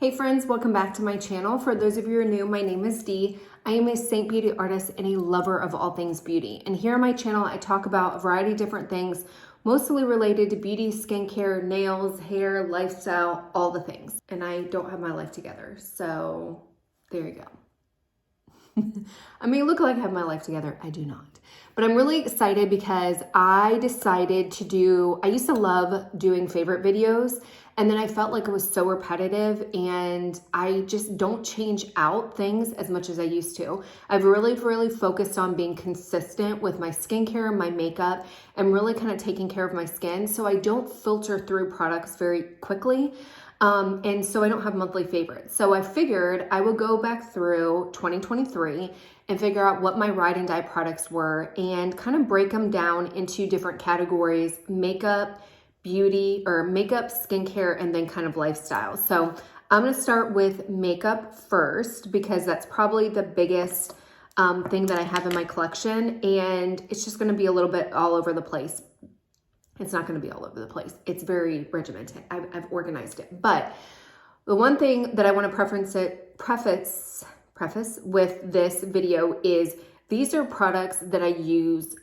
Hey friends, welcome back to my channel. For those of you who are new, my name is Dee. I am a Saint beauty artist and a lover of all things beauty. And here on my channel, I talk about a variety of different things, mostly related to beauty, skincare, nails, hair, lifestyle, all the things. And I don't have my life together, so there you go. I may look like I have my life together, I do not. But I'm really excited because I decided to do, I used to love doing favorite videos, and then I felt like it was so repetitive and I just don't change out things as much as I used to. I've really focused on being consistent with my skincare, my makeup, and really kind of taking care of my skin so I don't filter through products very quickly. And so I don't have monthly favorites. So I figured I would go back through 2023 and figure out what my ride and die products were and kind of break them down into different categories: makeup, beauty, or makeup, skincare, and then kind of lifestyle. So I'm gonna start with makeup first because that's probably the biggest thing that I have in my collection, and it's just gonna be a little bit all over the place. It's not going to be all over the place. It's very regimented. I've organized it. But the one thing that I want to preface with this video is these are products that I use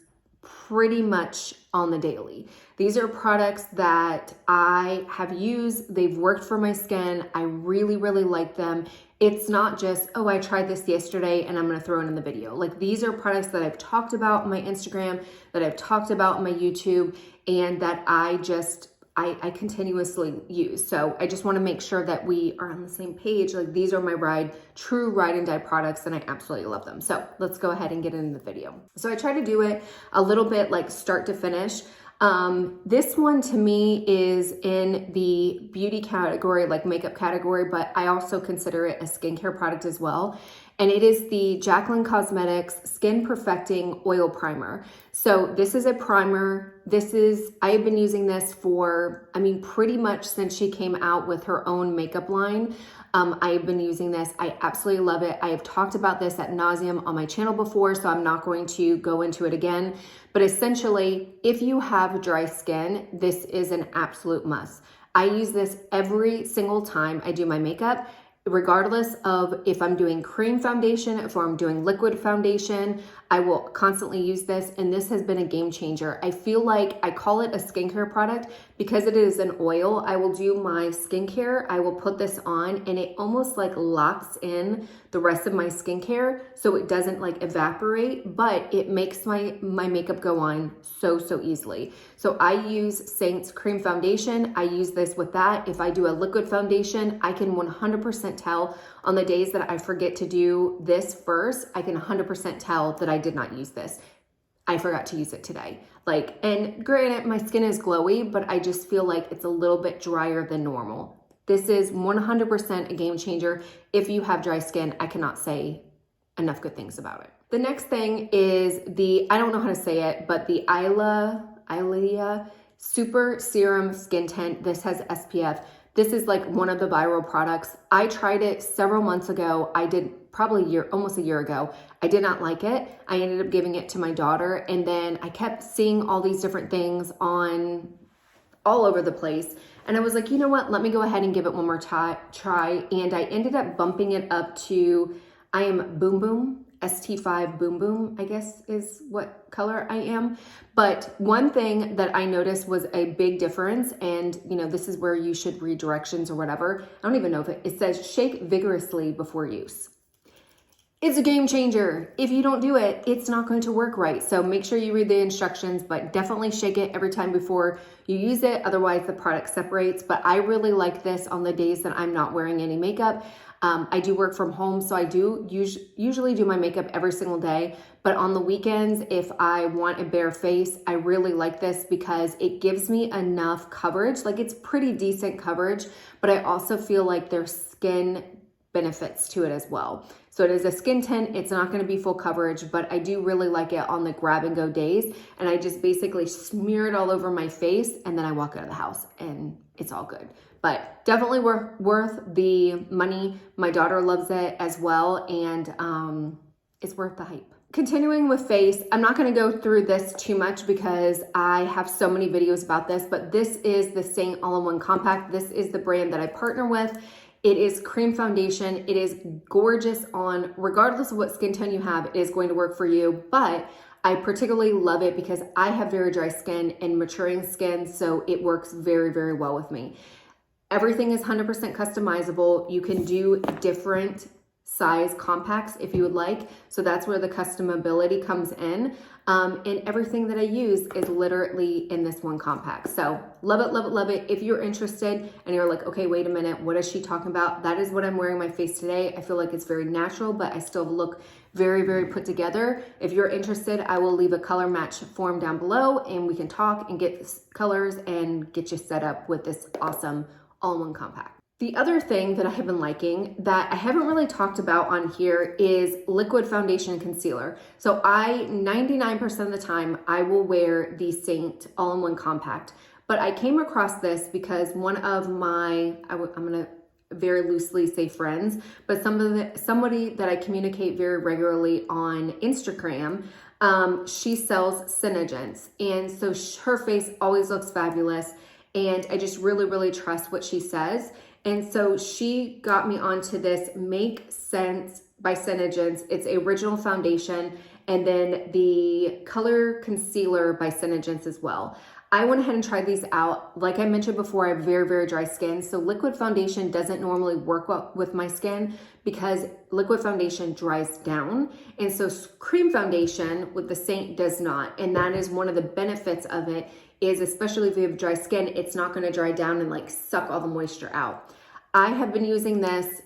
pretty much on the daily. These are products that I have used. They've worked for my skin. I really like them. It's not just, oh, I tried this yesterday and I'm going to throw it in the video. Like, these are products that I've talked about on my Instagram, that I've talked about on my YouTube, and that I continuously use. So I just want to make sure that we are on the same page. Like, these are my true ride and die products, and I absolutely love them. So let's go ahead and get into the video. So I try to do it a little bit like start to finish. This one to me is in the beauty category, like makeup category, but I also consider it a skincare product as well. And it is the Jaclyn Cosmetics Skin Perfecting Oil Primer. So this is a primer. I have been using this for, pretty much since she came out with her own makeup line. I have been using this. I absolutely love it. I have talked about this ad nauseum on my channel before, so I'm not going to go into it again. But essentially, if you have dry skin, this is an absolute must. I use this every single time I do my makeup, regardless of if I'm doing cream foundation, if I'm doing liquid foundation. I will constantly use this, and this has been a game changer. I feel like I call it a skincare product because it is an oil. I will do my skincare, I will put this on, and it almost like locks in the rest of my skincare so it doesn't like evaporate, but it makes my makeup go on so easily. So I use Seint's cream foundation. I use this with that. If I do a liquid foundation, I can 100% tell on the days that I forget to do this first, I can 100% tell that I did not use this. I forgot to use it today. And granted, my skin is glowy, but I just feel like it's a little bit drier than normal. This is 100% a game changer. If you have dry skin, I cannot say enough good things about it. The next thing is I don't know how to say it, but the Ilia Super Serum Skin Tint. This has SPF. This is like one of the viral products. I tried it several months ago. I did probably almost a year ago. I did not like it. I ended up giving it to my daughter, and then I kept seeing all these different things all over the place. And I was like, you know what? Let me go ahead and give it one more try. And I ended up bumping it up to, I am Boom Boom. ST5 Boom Boom, I guess is what color I am. But one thing that I noticed was a big difference, and this is where you should read directions or whatever. I don't even know if it says shake vigorously before use. It's a game changer. If you don't do it, it's not going to work right. So make sure you read the instructions, but definitely shake it every time before you use it. Otherwise the product separates. But I really like this on the days that I'm not wearing any makeup. I do work from home, so I do usually do my makeup every single day. But on the weekends, if I want a bare face, I really like this because it gives me enough coverage. Like, it's pretty decent coverage, but I also feel like there's skin benefits to it as well. So it is a skin tint. It's not going to be full coverage, but I do really like it on the grab and go days. And I just basically smear it all over my face, and then I walk out of the house and it's all good. But definitely worth the money. My daughter loves it as well, and it's worth the hype. Continuing with face, I'm not going to go through this too much because I have so many videos about this, but this is the Seint All-in-One Compact. This is the brand that I partner with, It is cream foundation. It is gorgeous on, regardless of what skin tone you have, it is going to work for you. But I particularly love it because I have very dry skin and maturing skin, so it works very, very well with me. Everything is 100% customizable. You can do different size compacts if you would like. So that's where the customability comes in. And everything that I use is literally in this one compact. So love it, love it, love it. If you're interested and you're like, okay, wait a minute, what is she talking about? That is what I'm wearing on my face today. I feel like it's very natural, but I still look very, very put together. If you're interested, I will leave a color match form down below and we can talk and get colors and get you set up with this awesome all-in-one compact. The other thing that I have been liking that I haven't really talked about on here is liquid foundation and concealer. So 99% of the time, I will wear the Seint all-in-one compact, but I came across this because one of my, I'm gonna very loosely say friends, but somebody that I communicate very regularly on Instagram, she sells Senegence. And so her face always looks fabulous. And I just really, really trust what she says. And so she got me onto this Make Sense by Senegence. It's a original foundation and then the color concealer by Senegence as well. I went ahead and tried these out. Like I mentioned before, I have very, very dry skin. So liquid foundation doesn't normally work well with my skin because liquid foundation dries down. And so cream foundation with the Seint does not. And that is one of the benefits of it is, especially if you have dry skin, it's not gonna dry down and like suck all the moisture out. I have been using this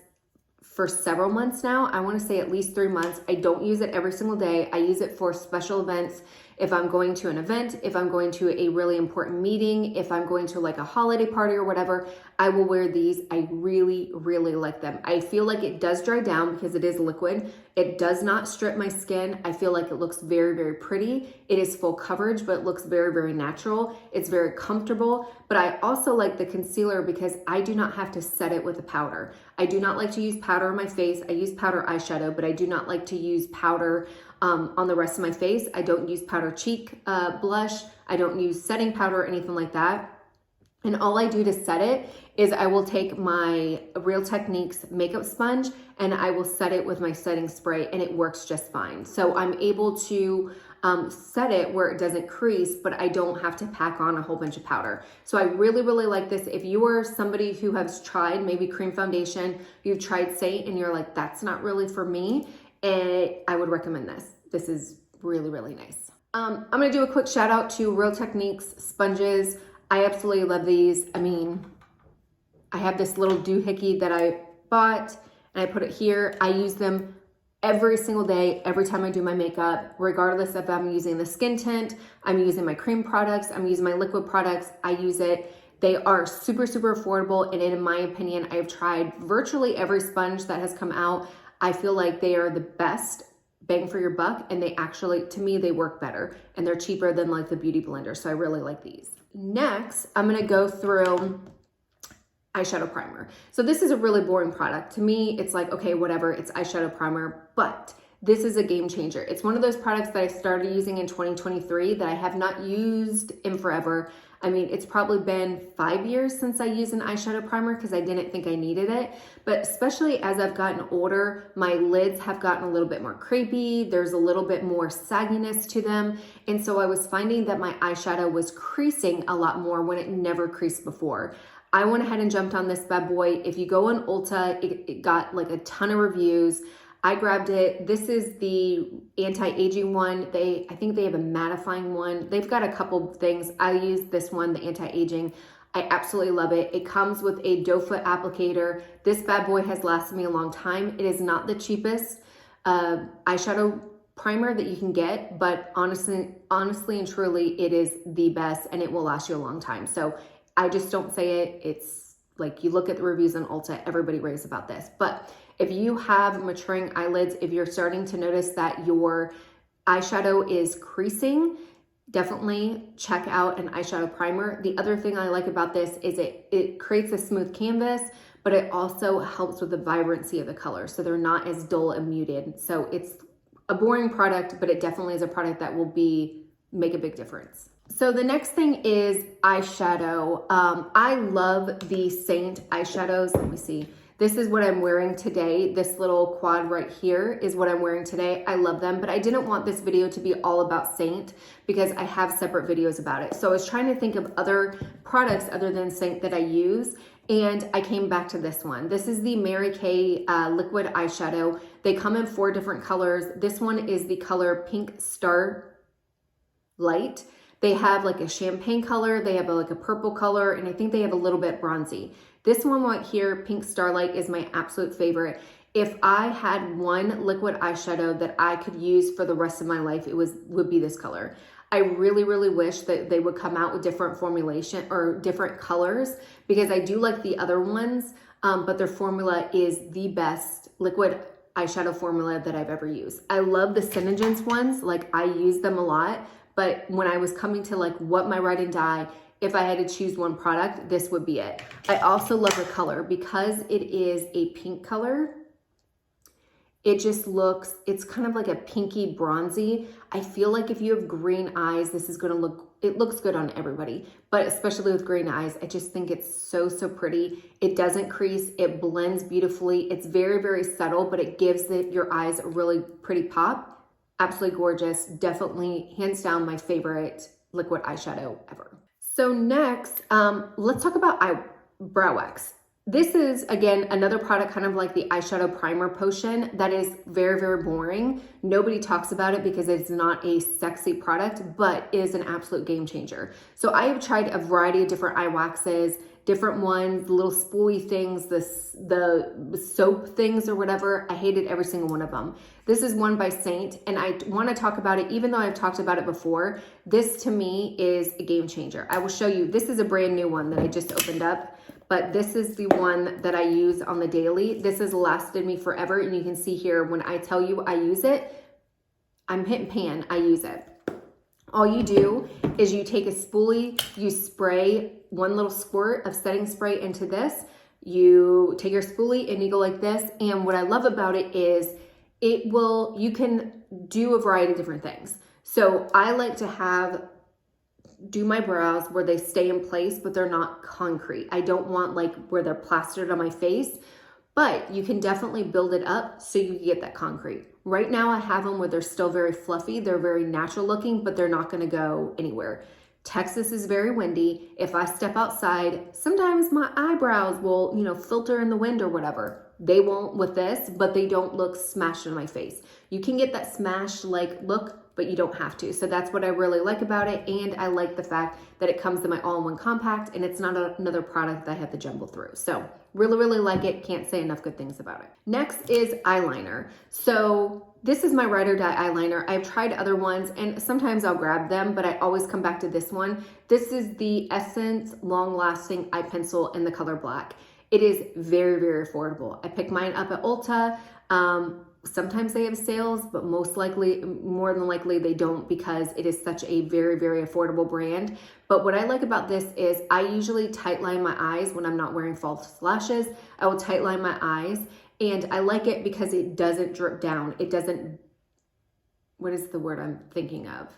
for several months now. I wanna say at least 3 months. I don't use it every single day. I use it for special events. If I'm going to an event, if I'm going to a really important meeting, if I'm going to like a holiday party or whatever, I will wear these. I really, really like them. I feel like it does dry down because it is liquid. It does not strip my skin. I feel like it looks very, very pretty. It is full coverage, but it looks very, very natural. It's very comfortable, but I also like the concealer because I do not have to set it with a powder. I do not like to use powder on my face. I use powder eyeshadow, but I do not like to use powder on the rest of my face. I don't use powder cheek blush. I don't use setting powder or anything like that. And all I do to set it is I will take my Real Techniques makeup sponge and I will set it with my setting spray and it works just fine. So I'm able to set it where it doesn't crease, but I don't have to pack on a whole bunch of powder. So I really, really like this. If you are somebody who has tried maybe cream foundation, you've tried Seint and you're like, that's not really for me, I would recommend this. This is really, really nice. I'm gonna do a quick shout out to Real Techniques sponges. I absolutely love these. I mean, I have this little doohickey that I bought and I put it here. I use them every single day, every time I do my makeup, regardless if I'm using the skin tint, I'm using my cream products, I'm using my liquid products, I use it. They are super, super affordable. And in my opinion, I've tried virtually every sponge that has come out. I feel like they are the best bang for your buck. And they actually, to me, they work better and they're cheaper than like the beauty blender. So I really like these. Next, I'm gonna go through eyeshadow primer. So this is a really boring product. To me, it's like, okay, whatever, it's eyeshadow primer, but this is a game changer. It's one of those products that I started using in 2023 that I have not used in forever. I mean, it's probably been 5 years since I used an eyeshadow primer because I didn't think I needed it. But especially as I've gotten older, my lids have gotten a little bit more crepey. There's a little bit more sagginess to them. And so I was finding that my eyeshadow was creasing a lot more when it never creased before. I went ahead and jumped on this bad boy. If you go on Ulta, it got like a ton of reviews. I grabbed it. This is the anti-aging one. I think they have a mattifying one. They've got a couple things. I use this one, the anti-aging. I absolutely love it. It comes with a doe foot applicator. This bad boy has lasted me a long time. It is not the cheapest eyeshadow primer that you can get, but honestly and truly, it is the best and it will last you a long time. So I just don't say it. It's like you look at the reviews on Ulta, everybody raves about this. But if you have maturing eyelids, if you're starting to notice that your eyeshadow is creasing, definitely check out an eyeshadow primer. The other thing I like about this is it creates a smooth canvas, but it also helps with the vibrancy of the color. So they're not as dull and muted. So it's a boring product, but it definitely is a product that will make a big difference. So the next thing is eyeshadow. I love the Seint eyeshadows. Let me see. This is what I'm wearing today. This little quad right here is what I'm wearing today. I love them, but I didn't want this video to be all about Seint because I have separate videos about it. So I was trying to think of other products other than Seint that I use, and I came back to this one. This is the Mary Kay liquid eyeshadow. They come in 4 different colors. This one is the color Pink Starlight. They have like a champagne color, they have like a purple color, and I think they have a little bit bronzy. This one right here, Pink Starlight, is my absolute favorite. If I had one liquid eyeshadow that I could use for the rest of my life, would be this color. I really, really wish that they would come out with different formulation or different colors, because I do like the other ones, but their formula is the best liquid eyeshadow formula that I've ever used. I love the Senegence ones, like I use them a lot, but when I was coming to like what my ride and die, if I had to choose one product, this would be it. I also love the color because it is a pink color. It just looks, it's kind of like a pinky bronzy. I feel like if you have green eyes, this is gonna look, it looks good on everybody, but especially with green eyes, I just think it's so, so pretty. It doesn't crease, it blends beautifully. It's very, very subtle, but it gives your eyes a really pretty pop. Absolutely gorgeous. Definitely, hands down, my favorite liquid eyeshadow ever. So next, let's talk about brow wax. This is, again, another product kind of like the eyeshadow primer potion that is very, very boring. Nobody talks about it because it's not a sexy product, but is an absolute game changer. So I have tried a variety of different eye waxes, different ones, the little spoolie things, the soap things or whatever. I hated every single one of them. This is one by Seint, and I want to talk about it even though I've talked about it before. This to me is a game changer. I will show you. This is a brand new one that I just opened up, but this is the one that I use on the daily. This has lasted me forever, and you can see here when I tell you I use it, I'm hitting pan, I use it. All you do is you take a spoolie, you spray one little squirt of setting spray into this, you take your spoolie and you go like this, and what I love about it is you can do a variety of different things. So I like to do my brows where they stay in place, but they're not concrete. I don't want like where they're plastered on my face, but you can definitely build it up so you can get that concrete. Right now I have them where they're still very fluffy. They're very natural looking, but they're not gonna go anywhere. Texas is very windy. If I step outside, sometimes my eyebrows will, filter in the wind or whatever. They won't with this, but they don't look smashed in my face. You can get that smashed like look, but you don't have to. So that's what I really like about it. And I like the fact that it comes in my all-in-one compact and it's not another product that I have to jumble through. So really, really like it. Can't say enough good things about it. Next is eyeliner. So this is my ride or die eyeliner. I've tried other ones and sometimes I'll grab them, but I always come back to this one. This is the Essence Long Lasting Eye Pencil in the color black. It is very, very affordable. I picked mine up at Ulta. Sometimes they have sales, but more than likely they don't, because it is such a very, very affordable brand. But what I like about this is I usually tight line my eyes when I'm not wearing false lashes. I will tight line my eyes, and I like it because it doesn't drip down. It doesn't, what is the word I'm thinking of?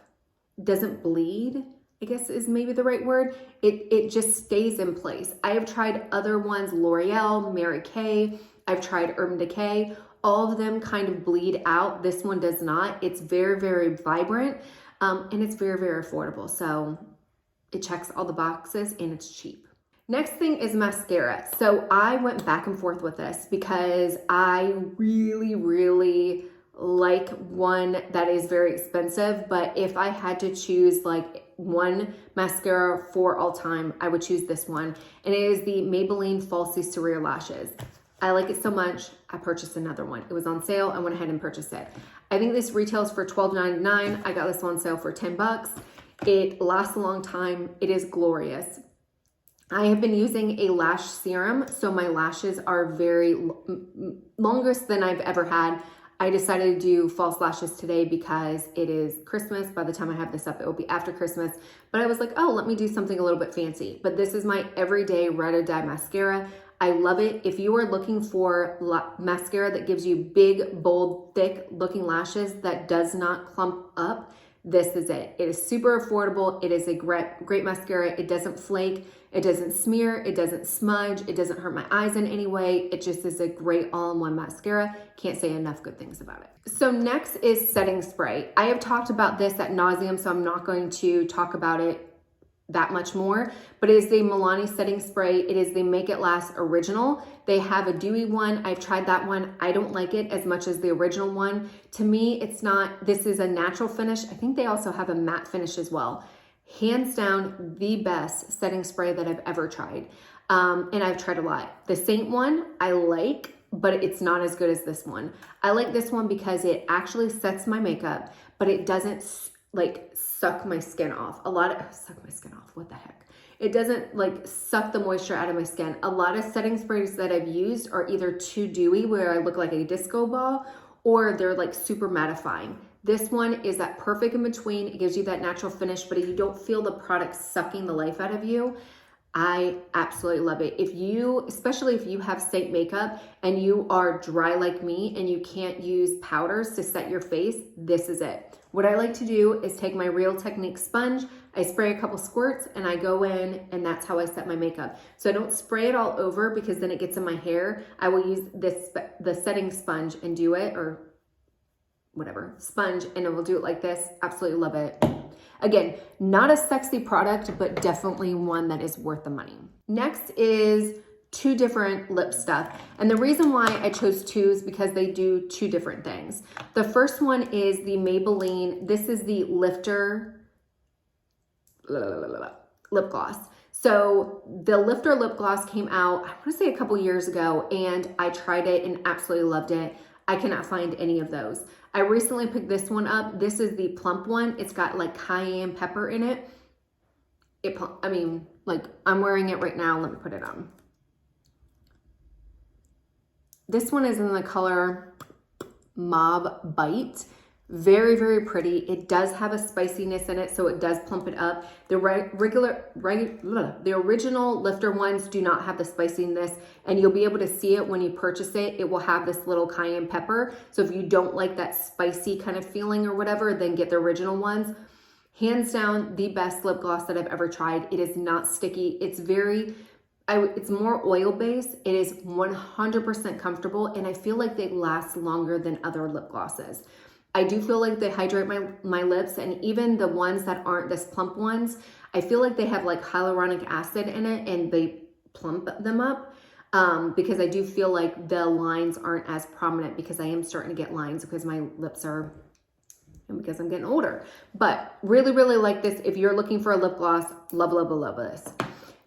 It doesn't bleed, I guess is maybe the right word. It just stays in place. I have tried other ones, L'Oreal, Mary Kay. I've tried Urban Decay. All of them kind of bleed out. This one does not. It's very, very vibrant, and it's very, very affordable. So it checks all the boxes and it's cheap. Next thing is mascara. So I went back and forth with this because I really, really like one that is very expensive, but if I had to choose like one mascara for all time, I would choose this one, and it is the Maybelline Falsies Surreal Lashes. I like it so much, I purchased another one. It was on sale, I went ahead and purchased it. I think this retails for $12.99. I got this on sale for 10 bucks. It lasts a long time. It is glorious. I have been using a lash serum, so my lashes are very longest than I've ever had. I decided to do false lashes today because it is Christmas. By the time I have this up, it will be after Christmas. But I was like, oh, let me do something a little bit fancy. But this is my everyday ride or die mascara. I love it. If you are looking for mascara that gives you big, bold, thick looking lashes that does not clump up, this is it. It is super affordable. It is a great mascara. It doesn't flake. It doesn't smear, it doesn't smudge, it doesn't hurt my eyes in any way. It just is a great all-in-one mascara. Can't say enough good things about it. So next is setting spray. I have talked about this ad nauseum, so I'm not going to talk about it that much more, but it is the Milani setting spray. It is the Make It Last original. They have a dewy one. I've tried that one. I don't like it as much as the original one. To me, it's not, this is a natural finish. I think they also have a matte finish as well. Hands down, the best setting spray that I've ever tried. And I've tried a lot. The Seint one, I like, but it's not as good as this one. I like this one because it actually sets my makeup, but it doesn't like suck my skin off. Suck my skin off, what the heck? It doesn't like suck the moisture out of my skin. A lot of setting sprays that I've used are either too dewy where I look like a disco ball, or they're like super mattifying. This one is that perfect in between. It gives you that natural finish, but you don't feel the product sucking the life out of you. I absolutely love it. Especially if you have Seint makeup and you are dry like me and you can't use powders to set your face, this is it. What I like to do is take my Real Technique sponge, I spray a couple squirts and I go in, and that's how I set my makeup. So I don't spray it all over because then it gets in my hair. I will use the setting sponge and do it, or whatever, sponge, and it will do it like this. Absolutely love it. Again, not a sexy product, but definitely one that is worth the money. Next is two different lip stuff. And the reason why I chose two is because they do two different things. The first one is the Maybelline. This is the Lifter lip gloss. So the Lifter lip gloss came out, I want to say a couple years ago, and I tried it and absolutely loved it. I cannot find any of those. I recently picked this one up. This is the plump one. It's got like cayenne pepper in it. I'm wearing it right now. Let me put it on. This one is in the color Mob Bite. Very, very pretty. It does have a spiciness in it, so it does plump it up. The original Lifter ones do not have the spiciness, and you'll be able to see it when you purchase it. It will have this little cayenne pepper. So if you don't like that spicy kind of feeling or whatever, then get the original ones. Hands down, the best lip gloss that I've ever tried. It is not sticky. It's more oil-based. It is 100% comfortable, and I feel like they last longer than other lip glosses. I do feel like they hydrate my lips, and even the ones that aren't this plump ones, I feel like they have like hyaluronic acid in it and they plump them up, because I do feel like the lines aren't as prominent, because I am starting to get lines because my lips are, and because I'm getting older. But really, really like this. If you're looking for a lip gloss, love, love, love this.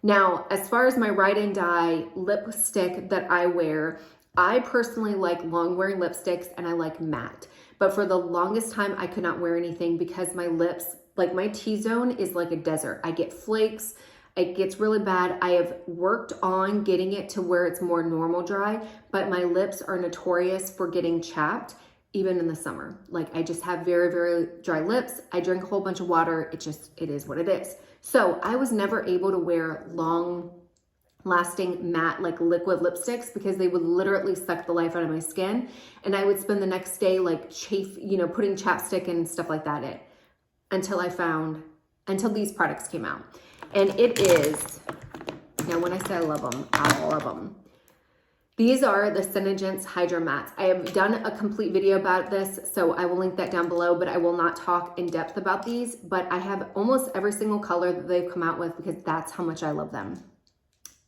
Now, as far as my Ride and Die lipstick that I wear, I personally like long wearing lipsticks and I like matte. But for the longest time, I could not wear anything because my lips, like my T-zone is like a desert. I get flakes. It gets really bad. I have worked on getting it to where it's more normal dry, but my lips are notorious for getting chapped, even in the summer. Like I just have very, very dry lips. I drink a whole bunch of water. It is what it is. So I was never able to wear long lasting matte like liquid lipsticks because they would literally suck the life out of my skin, and I would spend the next day like putting chapstick and stuff like that in, until these products came out. And it is, now when I say I love them, I love them. These are the Senegence Hydramattes. I have done a complete video about this, so I will link that down below, but I will not talk in depth about these, but I have almost every single color that they've come out with because that's how much I love them.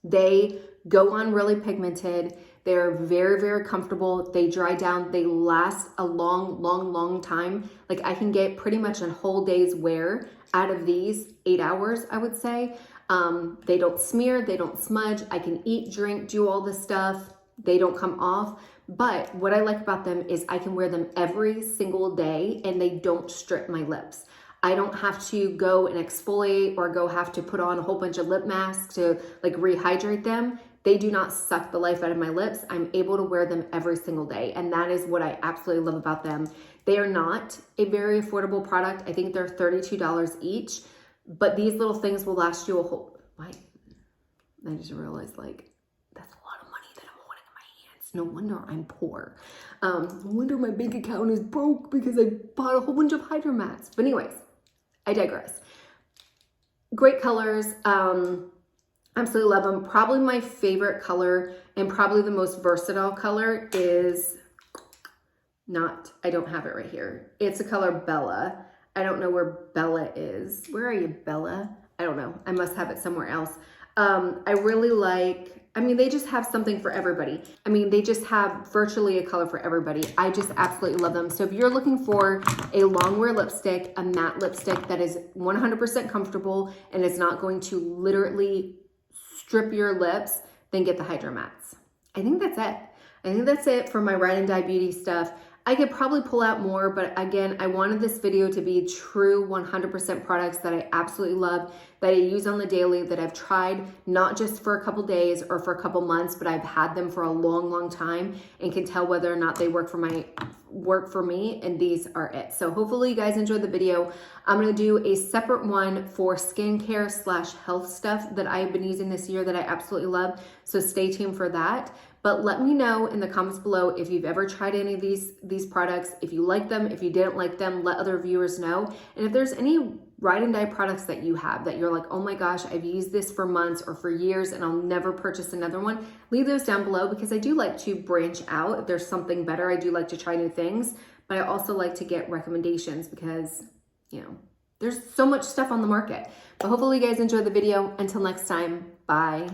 They go on really pigmented. They're very, very comfortable. They dry down. They last a long, long, long time. Like I can get pretty much a whole day's wear out of these, 8 hours, I would say. They don't smear. They don't smudge. I can eat, drink, do all this stuff. They don't come off. But what I like about them is I can wear them every single day and they don't strip my lips. I don't have to go and exfoliate or have to put on a whole bunch of lip masks to like rehydrate them. They do not suck the life out of my lips. I'm able to wear them every single day. And that is what I absolutely love about them. They are not a very affordable product. I think they're $32 each, but these little things will last you a whole, I just realized like, that's a lot of money that I'm holding in my hands. No wonder I'm poor. No wonder my bank account is broke because I bought a whole bunch of Hydramattes. But anyways, I digress. Great colors. Absolutely love them. Probably my favorite color and probably the most versatile color is I don't have it right here. It's a color Bella. I don't know where Bella is. Where are you, Bella? I don't know. I must have it somewhere else. I really like, I mean, they just have something for everybody. I mean, they just have virtually a color for everybody. I just absolutely love them. So if you're looking for a long wear lipstick, a matte lipstick that is 100% comfortable and is not going to literally strip your lips, then get the Hydramattes. I think that's it. I think that's it for my Ride and Die Beauty stuff. I could probably pull out more, but again, I wanted this video to be true 100% products that I absolutely love, that I use on the daily, that I've tried not just for a couple days or for a couple months, but I've had them for a long, long time and can tell whether or not they work for me, and these are it. So hopefully you guys enjoyed the video. I'm gonna do a separate one for skincare / health stuff that I've been using this year that I absolutely love. So stay tuned for that. But let me know in the comments below if you've ever tried any of these products, if you like them, if you didn't like them, let other viewers know. And if there's any Ride and Die products that you have that you're like, oh my gosh, I've used this for months or for years and I'll never purchase another one, leave those down below, because I do like to branch out. If there's something better, I do like to try new things, but I also like to get recommendations because, you know, there's so much stuff on the market. But hopefully you guys enjoyed the video. Until next time, bye.